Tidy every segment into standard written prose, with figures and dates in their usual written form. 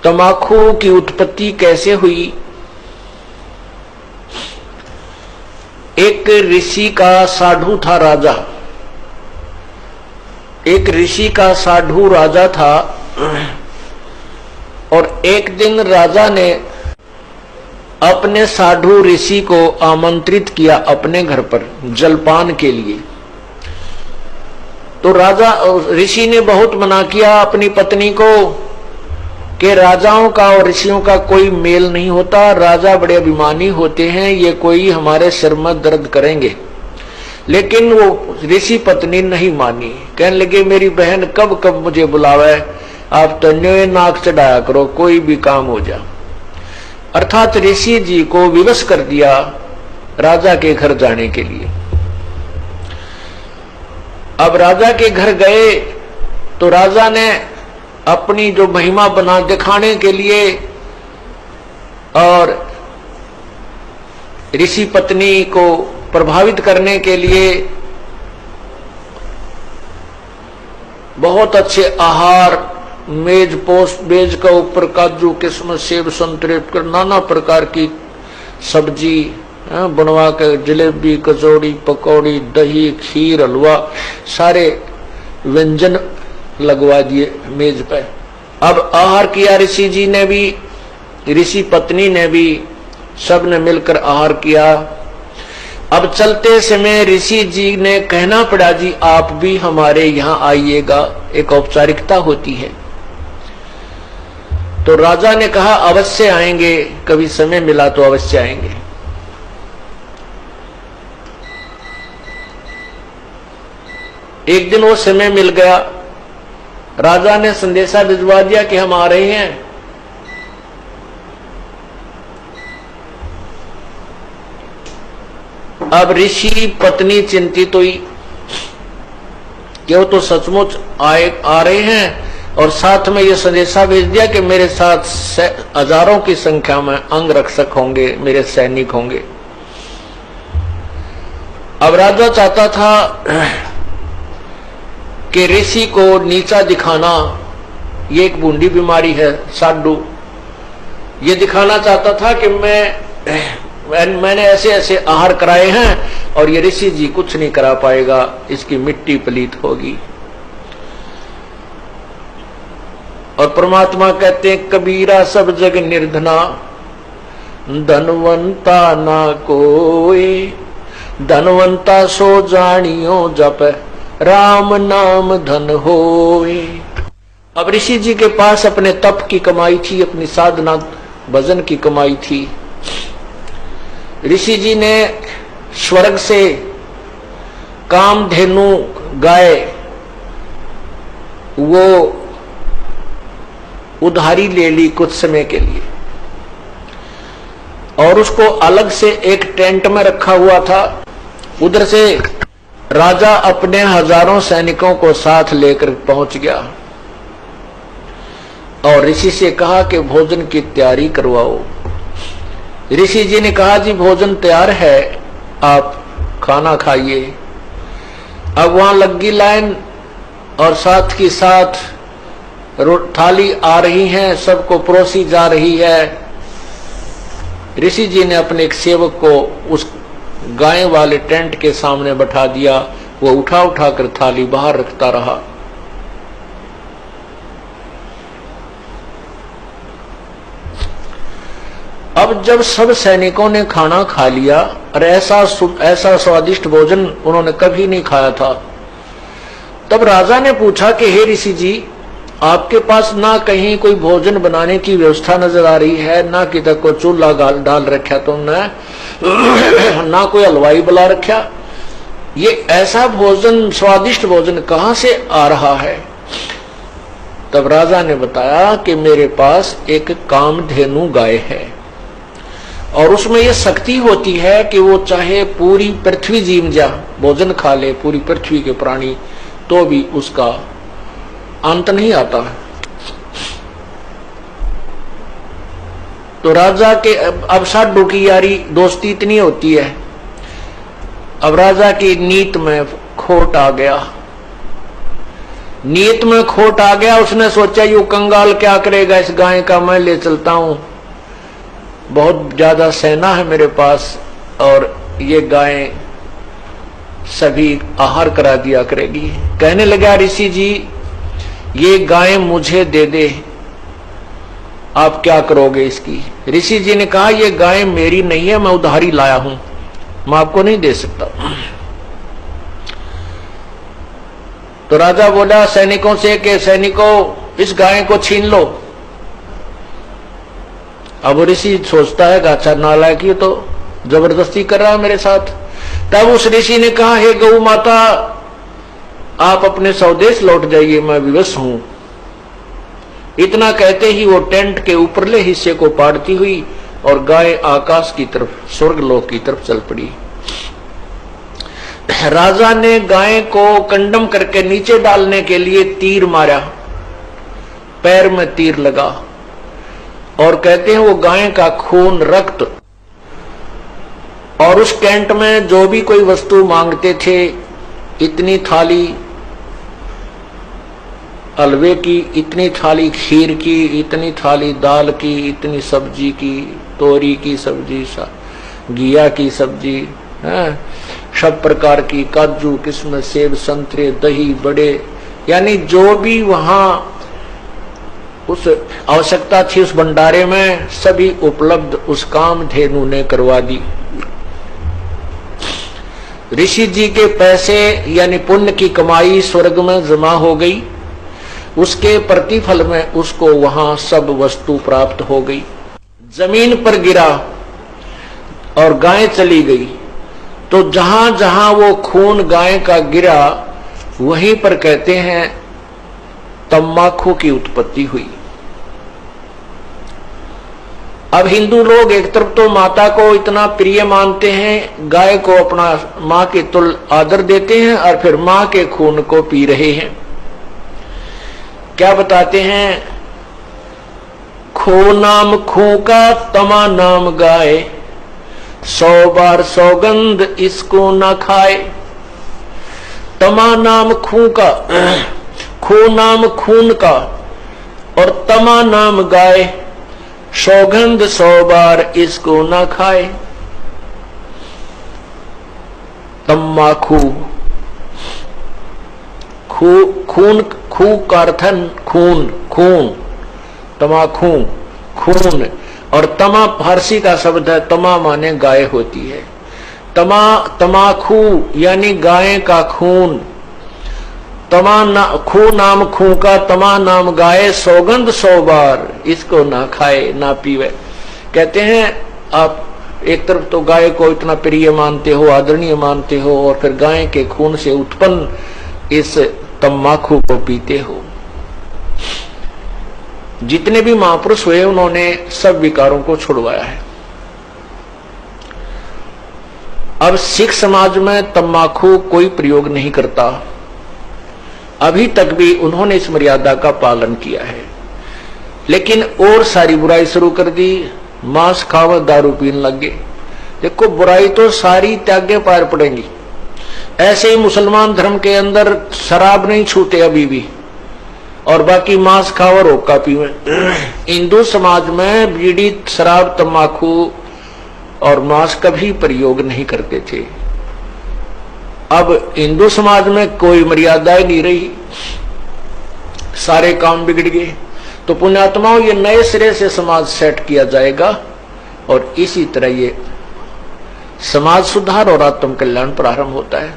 तंबाकू की उत्पत्ति कैसे हुई? एक ऋषि का साधु था राजा। एक ऋषि का साधु राजा था और एक दिन राजा ने अपने साधु ऋषि को आमंत्रित किया अपने घर पर जलपान के लिए। तो राजा ऋषि ने बहुत मना किया अपनी पत्नी को कि राजाओं का और ऋषियों का कोई मेल नहीं होता, राजा बड़े अभिमानी होते हैं, ये कोई हमारे सिर में दर्द करेंगे। लेकिन वो ऋषि पत्नी नहीं मानी, कहने लगे मेरी बहन कब कब मुझे बुलावे, आप तो न्योय नाक चढ़ाया करो, कोई भी काम हो जा। अर्थात ऋषि जी को विवश कर दिया राजा के घर जाने के लिए। अब राजा के घर गए तो राजा ने अपनी जो महिमा बना दिखाने के लिए और ऋषि पत्नी को प्रभावित करने के लिए बहुत अच्छे आहार, मेज पोस्ट मेज का ऊपर काजू किस्मत सेब संतरे कर नाना प्रकार की सब्जी बनवा के, जलेबी कचौड़ी पकौड़ी दही खीर हलवा सारे व्यंजन लगवा दिए मेज पे। अब आहार किया ऋषि जी ने भी, ऋषि पत्नी ने भी, सब ने मिलकर आहार किया। अब चलते समय ऋषि जी ने कहना पड़ा जी आप भी हमारे यहाँ आइएगा, एक औपचारिकता होती है। तो राजा ने कहा अवश्य आएंगे, कभी समय मिला तो अवश्य आएंगे। एक दिन वो समय मिल गया, राजा ने संदेशा भिजवा दिया कि हम आ रहे हैं। अब ऋषि पत्नी चिंतित हुई कि वो तो सचमुच आ रहे हैं और साथ में ये संदेशा भेज दिया कि मेरे साथ हजारों की संख्या में अंगरक्षक होंगे, मेरे सैनिक होंगे। अब राजा चाहता था कि ऋषि को नीचा दिखाना, ये एक बूंदी बीमारी है साधु, ये दिखाना चाहता था कि मैंने ऐसे ऐसे आहार कराए हैं और ये ऋषि जी कुछ नहीं करा पाएगा, इसकी मिट्टी पलीत होगी। और परमात्मा कहते हैं कबीरा सब जग निर्धना, धनवंता ना कोई, धनवंता सो जानियो जप राम नाम धन होए। अब ऋषि जी के पास अपने तप की कमाई थी, अपनी साधना भजन की कमाई थी। ऋषि जी ने स्वर्ग से कामधेनु गाय वो उधारी ले ली कुछ समय के लिए और उसको अलग से एक टेंट में रखा हुआ था। उधर से राजा अपने हजारों सैनिकों को साथ लेकर पहुंच गया और ऋषि से कहा कि भोजन की तैयारी करवाओ। ऋषि जी ने कहा जी भोजन तैयार है, आप खाना खाइए। अब वहां लगी लाइन और साथ की साथ थाली आ रही है, सबको परोसी जा रही है। ऋषि जी ने अपने एक सेवक को उस गाय वाले टेंट के सामने बैठा दिया, वो उठा उठा कर थाली बाहर रखता रहा। अब जब सब सैनिकों ने खाना खा लिया और ऐसा स्वादिष्ट भोजन उन्होंने कभी नहीं खाया था, तब राजा ने पूछा कि हे ऋषि जी, आपके पास ना कहीं कोई भोजन बनाने की व्यवस्था नजर आ रही है, ना किधर को चूल्हा डाल रखा तुमने, ना कोई हलवाई बुला रखा, ये ऐसा भोजन स्वादिष्ट भोजन कहां से आ रहा है? तब राजा ने बताया कि मेरे पास एक कामधेनु गाय है और उसमें यह शक्ति होती है कि वो चाहे पूरी पृथ्वी जीव जा भोजन खा ले, पूरी पृथ्वी के प्राणी, तो भी उसका अंत नहीं आता है। तो राजा के अब साधु की यारी दोस्ती इतनी होती है, अब राजा की नीत में खोट आ गया। नीयत में खोट आ गया, उसने सोचा यू कंगाल क्या करेगा इस गाय का, मैं ले चलता हूं, बहुत ज्यादा सेना है मेरे पास और ये गाय सभी आहार करा दिया करेगी। कहने लगा ऋषि जी ये गाय मुझे दे दे, आप क्या करोगे इसकी? ऋषि जी ने कहा ये गाय मेरी नहीं है, मैं उधारी लाया हूं, मैं आपको नहीं दे सकता। तो राजा बोला सैनिकों से कि सैनिकों इस गाय को छीन लो। अब ऋषि सोचता है अच्छा नालायक ये तो जबरदस्ती कर रहा है मेरे साथ। तब उस ऋषि ने कहा हे गौ माता आप अपने स्वदेश लौट जाइए, मैं विवश हूं। इतना कहते ही वो टेंट के ऊपरले हिस्से को पाड़ती हुई और गाय आकाश की तरफ, स्वर्गलोक की तरफ चल पड़ी। राजा ने गाय को कंडम करके नीचे डालने के लिए तीर मारा, पैर में तीर लगा और कहते हैं वो गाय का खून, रक्त और उस टेंट में जो भी कोई वस्तु मांगते थे, इतनी थाली हलवे की, इतनी थाली खीर की, इतनी थाली दाल की, इतनी सब्जी की, तोरी की सब्जी, घिया की सब्जी, सब प्रकार की, काजू किस्म, सेब, संतरे, दही, बड़े, यानी जो भी वहां उस आवश्यकता थी उस भंडारे में सभी उपलब्ध उस कामधेनु ने करवा दी। ऋषि जी के पैसे यानी पुण्य की कमाई स्वर्ग में जमा हो गई, उसके प्रतिफल में उसको वहां सब वस्तु प्राप्त हो गई। जमीन पर गिरा और गाय चली गई, तो जहां जहां वो खून गाय का गिरा वहीं पर कहते हैं तम्बाकू की उत्पत्ति हुई। अब हिंदू लोग एक तरफ तो माता को इतना प्रिय मानते हैं, गाय को अपना मां के तुल्य आदर देते हैं और फिर मां के खून को पी रहे हैं। क्या बताते हैं, खो नाम खू का तमा नाम गाय, 100 बार सौगंध इसको न खाए। तमा नाम खू का, खो नाम खून का और तमा नाम गाय, सौगंध 100 बार इसको न खाए। तम्बाकू, खून, खू का अर्थ खून, खून, तमाखू खून, और तमा फारसी का शब्द है, तमा माने गाय होती है। तमाखू यानी गाय का खून, खू नाम खू का तमा नाम गाय, सौगंध 100 बार इसको ना खाए ना पीवे। कहते हैं आप एक तरफ तो गाय को इतना प्रिय मानते हो, आदरणीय मानते हो, और फिर गाय के खून से उत्पन्न इस तम्बाकू को पीते हो। जितने भी महापुरुष हुए उन्होंने सब विकारों को छुड़वाया है। अब सिख समाज में तम्बाकू कोई प्रयोग नहीं करता, अभी तक भी उन्होंने इस मर्यादा का पालन किया है। लेकिन और सारी बुराई शुरू कर दी, मांस खावा, दारू पीने लगे। देखो बुराई तो सारी त्यागे पार पड़ेंगी। ऐसे ही मुसलमान धर्म के अंदर शराब नहीं छूते अभी भी, और बाकी मांस खाओ और हुक्का पीवे। हिंदू समाज में बीड़ी, शराब, तंबाकू और मांस कभी प्रयोग नहीं करते थे। अब हिंदू समाज में कोई मर्यादा ही नहीं रही, सारे काम बिगड़ गए। तो पुण्यात्माओं ये नए सिरे से समाज सेट किया जाएगा और इसी तरह ये समाज सुधार और आत्म कल्याण प्रारंभ होता है।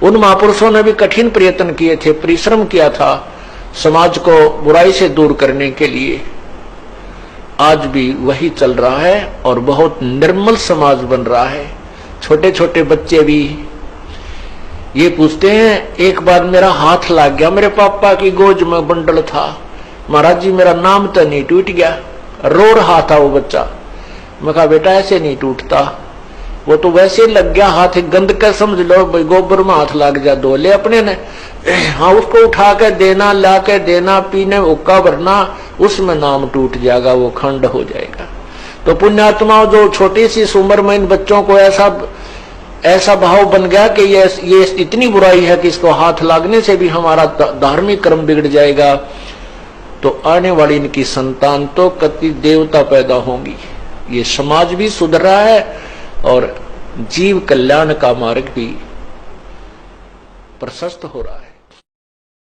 उन महापुरुषों ने भी कठिन प्रयत्न किए थे, परिश्रम किया था समाज को बुराई से दूर करने के लिए। आज भी वही चल रहा है और बहुत निर्मल समाज बन रहा है। छोटे छोटे बच्चे भी ये पूछते हैं, एक बार मेरा हाथ लग गया, मेरे पापा की गोद में बंडल था, महाराज जी मेरा नाम तो नहीं टूट गया। रो रहा था वो बच्चा। मैं कहा बेटा ऐसे नहीं टूटता, वो तो वैसे लग गया हाथ, गंद का समझ लो, गोबर में हाथ लग जा, धो ले अपने ने। हाँ उसको उठा के देना, ला के देना, पीने हुक्का भरना, उसमें नाम टूट जाएगा, वो खंड हो जाएगा। तो पुण्यात्माओं जो छोटी सी उम्र में इन बच्चों को ऐसा ऐसा भाव बन गया कि ये इतनी बुराई है कि इसको हाथ लागने से भी हमारा धार्मिक कर्म बिगड़ जाएगा, तो आने वाली इनकी संतान तो कति देवता पैदा होंगी। ये समाज भी सुधर रहा है और जीव कल्याण का मार्ग भी प्रशस्त हो रहा है।